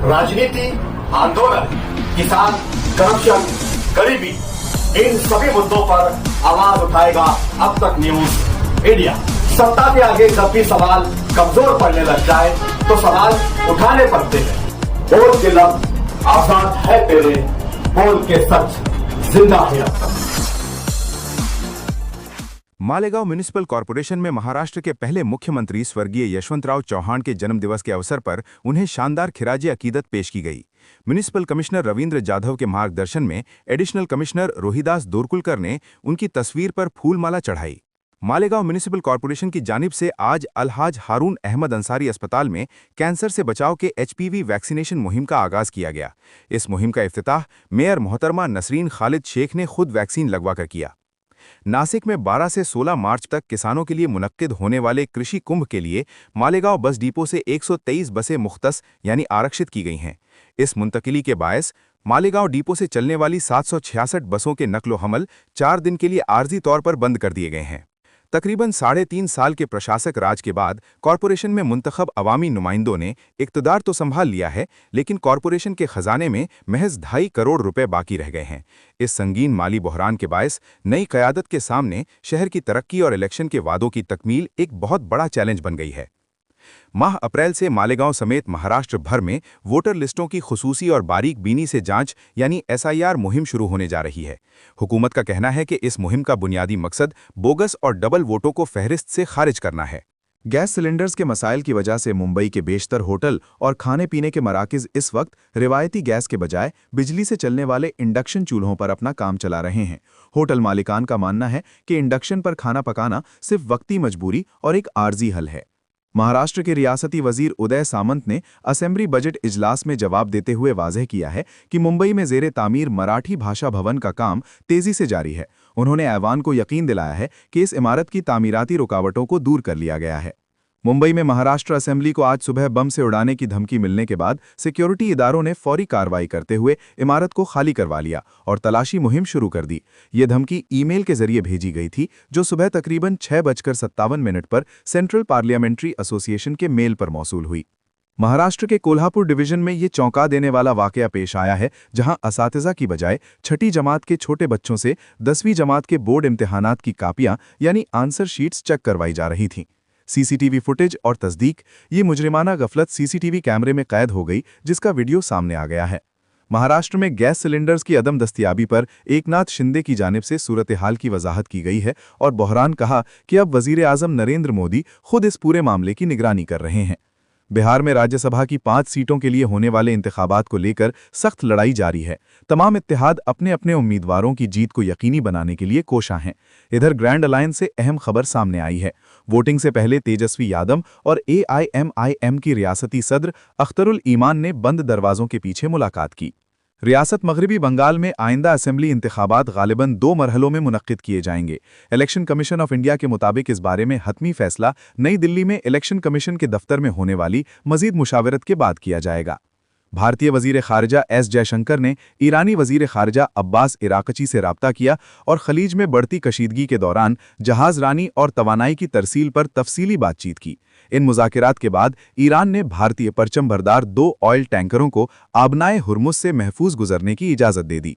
राजनीति, आंदोलन, किसान, करप्शन, गरीबी, इन सभी मुद्दों पर आवाज उठाएगा अब तक न्यूज इंडिया। सत्ता के आगे जब भी सवाल कमजोर पड़ने लग जाए तो सवाल उठाने पड़ते हैं। बोल के लफ्ज आजाद है तेरे, बोल के सच जिंदा है अब तक। मालेगांव म्युनिसिपल कॉरपोरेशन में महाराष्ट्र के पहले मुख्यमंत्री स्वर्गीय यशवंतराव चौहान के जन्मदिवस के अवसर पर उन्हें शानदार खिराज अकीदत पेश की गई। म्युनिसिपल कमिश्नर रविंद्र जाधव के मार्गदर्शन में एडिशनल कमिश्नर रोहिदास दोरकुलकर ने उनकी तस्वीर पर फूलमाला चढ़ाई। मालेगांव म्युनिसिपल कॉरपोरेशन की जानिब से आज अलहाज हारून अहमद अंसारी अस्पताल में कैंसर से बचाव के एचपीवी वैक्सीनेशन मुहिम का आगाज किया गया। इस मुहिम का इफ्तिताह मेयर मोहतरमा नसरीन खालिद शेख ने खुद वैक्सीन लगवाकर किया। नासिक में 12 से 16 मार्च तक किसानों के लिए मुनक्किद होने वाले कृषि कुंभ के लिए मालेगांव बस डिपो से 123 बसें मुख्तस यानी आरक्षित की गई हैं। इस मुंतकिली के बायस मालेगांव डिपो से चलने वाली 766 बसों के नकलो हमल 4 दिन के लिए आर्जी तौर पर बंद कर दिए गए हैं। तकरीबन 3.5 साल के प्रशासक राज के बाद कॉरपोरेशन में मुंतखब अवामी नुमाइंदों ने इक़्तिदार तो संभाल लिया है, लेकिन कॉरपोरेशन के खजाने में महज 2.5 करोड़ रुपए बाकी रह गए हैं। इस संगीन माली बहरान के बायस नई क़यादत के सामने शहर की तरक्की और इलेक्शन के वादों की तकमील एक बहुत बड़ा चैलेंज बन गई है। माह अप्रैल से मालेगांव समेत महाराष्ट्र भर में वोटर लिस्टों की खुसूसी और बारीक बीनी से जांच यानी एसआईआर मुहिम शुरू होने जा रही है। हुकूमत का कहना है कि इस मुहिम का बुनियादी मकसद बोगस और डबल वोटों को फहरिस्त से खारिज करना है। गैस सिलेंडर्स के मसाइल की वजह से मुंबई के बेशतर होटल और खाने पीने के मराकज़ इस वक्त रिवायती गैस के बजाय बिजली से चलने वाले इंडक्शन चूल्हों पर अपना काम चला रहे हैं। होटल मालिकान का मानना है कि इंडक्शन पर खाना पकाना सिर्फ वक्ती मजबूरी और एक आर्जी हल है। महाराष्ट्र के रियासती वजीर उदय सामंत ने असेंबली बजट इजलास में जवाब देते हुए वाज़ेह किया है कि मुंबई में ज़ेरे तामीर मराठी भाषा भवन का काम तेज़ी से जारी है। उन्होंने ऐवान को यकीन दिलाया है कि इस इमारत की तामीराती रुकावटों को दूर कर लिया गया है। मुंबई में महाराष्ट्र असेंबली को आज सुबह बम से उड़ाने की धमकी मिलने के बाद सिक्योरिटी इदारों ने फौरी कार्रवाई करते हुए इमारत को खाली करवा लिया और तलाशी मुहिम शुरू कर दी। ये धमकी ईमेल के जरिए भेजी गई थी, जो सुबह तकरीबन 6:57 पर सेंट्रल पार्लियामेंट्री एसोसिएशन के मेल पर मौसूल हुई। महाराष्ट्र के कोल्हापुर डिवीजन में ये चौंका देने वाला वाकया पेश आया है, जहां असातिज़ा की बजाय छठी जमात के छोटे बच्चों से 10वीं जमात के बोर्ड इम्तिहानात की कापियां यानी आंसर शीट्स चेक करवाई जा रही थीं। सीसीटीवी फुटेज और तस्दीक, ये मुजरिमाना गफलत सीसीटीवी कैमरे में कैद हो गई, जिसका वीडियो सामने आ गया है। महाराष्ट्र में गैस सिलेंडर्स की अदम दस्तयाबी पर एकनाथ शिंदे की जानिब से सूरत हाल की वजाहत की गई है और बहरान कहा कि अब वजीर आजम नरेंद्र मोदी खुद इस पूरे मामले की निगरानी कर रहे हैं। बिहार में राज्यसभा की 5 सीटों के लिए होने वाले इंतखाबात को लेकर सख्त लड़ाई जारी है। तमाम इत्तेहाद अपने अपने उम्मीदवारों की जीत को यकीनी बनाने के लिए कोशां हैं। इधर ग्रैंड अलायंस से अहम खबर सामने आई है। वोटिंग से पहले तेजस्वी यादव और एआईएमआईएम की रियासती सदर अख्तरुल ईमान ने बंद दरवाजों के पीछे मुलाकात की। रियासत मगरबी बंगाल में आइंदा असेंबली इंतखाबात गालिबन 2 मरहलों में मुनक्किद किए जाएंगे। इलेक्शन कमीशन ऑफ इंडिया के मुताबिक इस बारे में हतमी फैसला नई दिल्ली में इलेक्शन कमीशन के दफ्तर में होने वाली मजीद मुशावरत के बाद किया जाएगा। भारतीय वजीर खारजा एस जयशंकर ने ईरानी वजीर खारजा अब्बास इराक़ची से राब्ता किया और खलीज में बढ़ती कशीदगी के दौरान जहाज़ रानी और तवानाई की तरसील पर तफसीली बातचीत की। इन मुज़ाकिरात के बाद ईरान ने भारतीय परचम बरदार 2 ऑयल टैंकरों को आबनाए हुर्मुज़ से महफूज गुजरने की इजाज़त दे दी।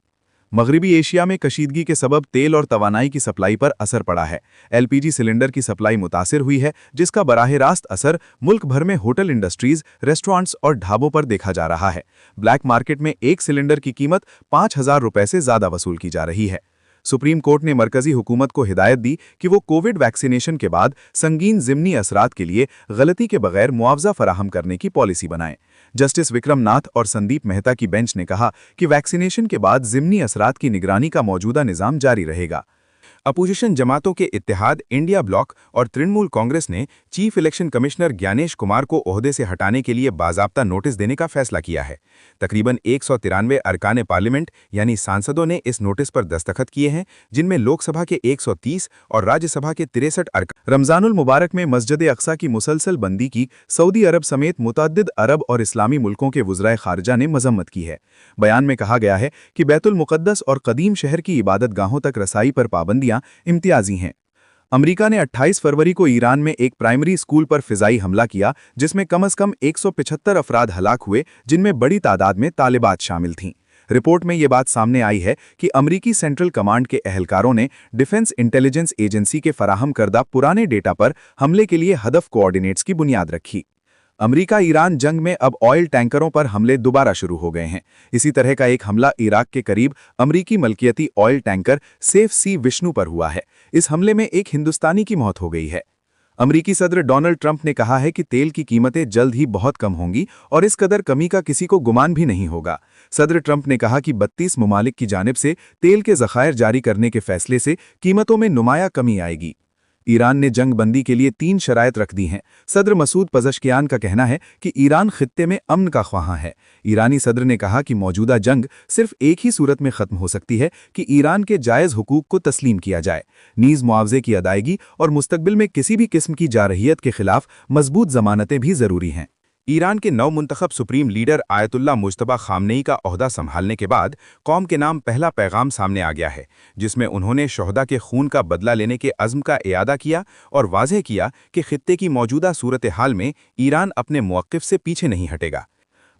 मगरबी एशिया में कशीदगी के सबब तेल और तवानाई की सप्लाई पर असर पड़ा है। एलपीजी सिलेंडर की सप्लाई मुतासिर हुई है, जिसका बराह रास्त असर मुल्क भर में होटल इंडस्ट्रीज, रेस्टोरेंट्स और ढाबों पर देखा जा रहा है। ब्लैक मार्केट में एक सिलेंडर की कीमत 5,000 रुपये से ज़्यादा वसूल की जा रही है। सुप्रीम कोर्ट ने मरकजी हुकूमत को हिदायत दी कि वो कोविड वैक्सीनेशन के बाद संगीन ज़िमनी असरात के लिए गलती के बगैर मुआवजा फराहम करने की पॉलिसी बनाए। जस्टिस विक्रम नाथ और संदीप मेहता की बेंच ने कहा कि वैक्सीनेशन के बाद ज़िमनी असरात की निगरानी का मौजूदा निज़ाम जारी रहेगा। अपोजिशन जमातों के इत्तेहाद इंडिया ब्लॉक और तृणमूल कांग्रेस ने chief election commissioner Gyanesh Kumar को ओहदे से हटाने के लिए बाज़ाब्ता नोटिस देने का फैसला किया है। तकरीबन 193 अरकान पार्लियामेंट यानी सांसदों ने इस नोटिस पर दस्तखत किए हैं, जिनमें लोकसभा के 130 और राज्यसभा के 63 अरकान। रमज़ानुल मुबारक में मस्जिद अक्सा की मुसलसल बंदी की सऊदी अरब समेत मुतअद्दिद अरब और इस्लामी मुल्कों के वज़राए खारजा ने मजम्मत की है। बयान में कहा गया है कि बैतुल मुक़द्दस और कदीम शहर की इबादत गाहों तक रसाई पर पाबंदियां इम्तियाजी हैं। अमेरिका ने 28 फरवरी को ईरान में एक प्राइमरी स्कूल पर फिजाई हमला किया, जिसमें कम से कम 175 अफराद हलाक हुए, जिनमें बड़ी तादाद में तालिबात शामिल थीं। रिपोर्ट में ये बात सामने आई है कि अमरीकी सेंट्रल कमांड के अहलकारों ने डिफेंस इंटेलिजेंस एजेंसी के फराहम करदा पुराने डेटा पर हमले के लिए हदफ कोऑर्डिनेट्स की बुनियाद रखी। अमेरिका ईरान जंग में अब ऑयल टैंकरों पर हमले दोबारा शुरू हो गए हैं। इसी तरह का एक हमला इराक के करीब अमरीकी मलकियती ऑयल टैंकर सेफ सी विष्णु पर हुआ है। इस हमले में एक हिंदुस्तानी की मौत हो गई है। अमरीकी सदर डोनाल्ड ट्रंप ने कहा है कि तेल की कीमतें जल्द ही बहुत कम होंगी और इस कदर कमी का किसी को गुमान भी नहीं होगा। सदर ट्रंप ने कहा कि 32 ममालिक की जानिब से तेल के ज़खायर जारी करने के फैसले से कीमतों में नुमाया कमी आएगी। ईरान ने जंग बंदी के लिए 3 शराइत रख दी हैं। सदर मसूद पज़शकियान का कहना है कि ईरान खित्ते में अमन का ख्वाहां है। ईरानी सदर ने कहा कि मौजूदा जंग सिर्फ एक ही सूरत में ख़त्म हो सकती है कि ईरान के जायज़ हुकूक को तस्लीम किया जाए, नीज़ मुआवजे की अदायगी और मुस्तकबिल में किसी भी किस्म की जारहियत के खिलाफ मजबूत जमानतें भी ज़रूरी हैं। ईरान के नवमुंतखब supreme leader Ayatollah Mujtaba Khamenei का ओहदा संभालने के बाद कौम के नाम पहला पैगाम सामने आ गया है, जिसमें उन्होंने शोहदा के खून का बदला लेने के अज़्म का इयादा किया और वाज़ेह किया कि खित्ते की मौजूदा सूरत हाल में ईरान अपने मौक़िफ़ से पीछे नहीं हटेगा।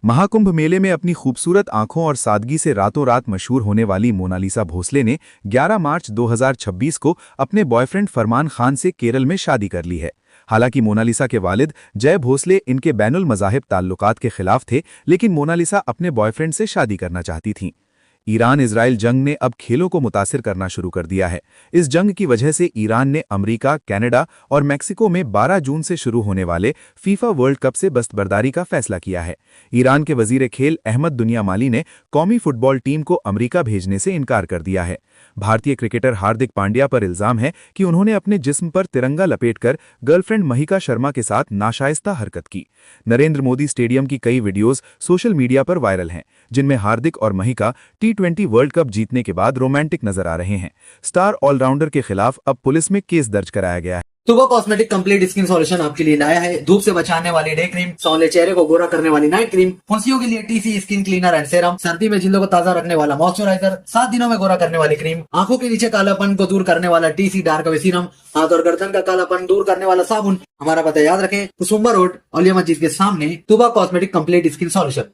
महाकुंभ मेले में अपनी खूबसूरत आंखों और सादगी से रातों रात मशहूर होने वाली मोनालिसा भोसले ने 11 मार्च 2026 को अपने बॉयफ्रेंड फरमान खान से केरल में शादी कर ली है। हालांकि मोनालिसा के वालिद जय भोसले इनके बैनुल मज़ाहिब ताल्लुकात के खिलाफ थे, लेकिन मोनालिसा अपने बॉयफ्रेंड से शादी करना चाहती थीं। ईरान इजराइल जंग ने अब खेलों को मुतासिर करना शुरू कर दिया है। इस जंग की वजह से ईरान ने अमेरिका, कनाडा और मेक्सिको में 12 जून से शुरू होने वाले फीफा वर्ल्ड कप से दस्तबरदारी का फैसला किया है। ईरान के वजीर खेल अहमद दुनिया माली ने कौमी फुटबॉल टीम को अमेरिका भेजने से इनकार कर दिया है। भारतीय क्रिकेटर हार्दिक पांड्या पर इल्जाम है कि उन्होंने अपने जिस्म पर तिरंगा लपेटकर गर्लफ्रेंड महिका शर्मा के साथ नाशाइस्ता हरकत की। नरेंद्र मोदी स्टेडियम की कई वीडियोज सोशल मीडिया पर वायरल हैं, जिनमें हार्दिक और महिका T20 वर्ल्ड कप जीतने के बाद रोमांटिक नजर आ रहे हैं। स्टार ऑलराउंडर के खिलाफ अब पुलिस में केस दर्ज कराया गया है। तुबा कॉस्मेटिक कंप्लीट स्किन सॉल्यूशन आपके लिए लाया है धूप से बचाने वाली डे क्रीम, सौंले चेहरे को गोरा करने वाली नाइट क्रीम, फुंसियों के लिए TC skin cleaner and serum, सर्दी में जिल्दों को ताजा रखने वाला मॉइस्चराइजर, 7 दिनों में गोरा करने वाली क्रीम, आंखों के नीचे कालापन को दूर करने वाला टीसी डार्क वे सीरम, हाथ और गर्दन का कालापन दूर करने वाला साबुन। हमारा पता याद रखें, कुसुम्बा रोड, औलिया मस्जिद के सामने, तुबा कॉस्मेटिक कंप्लीट स्किन सॉल्यूशन।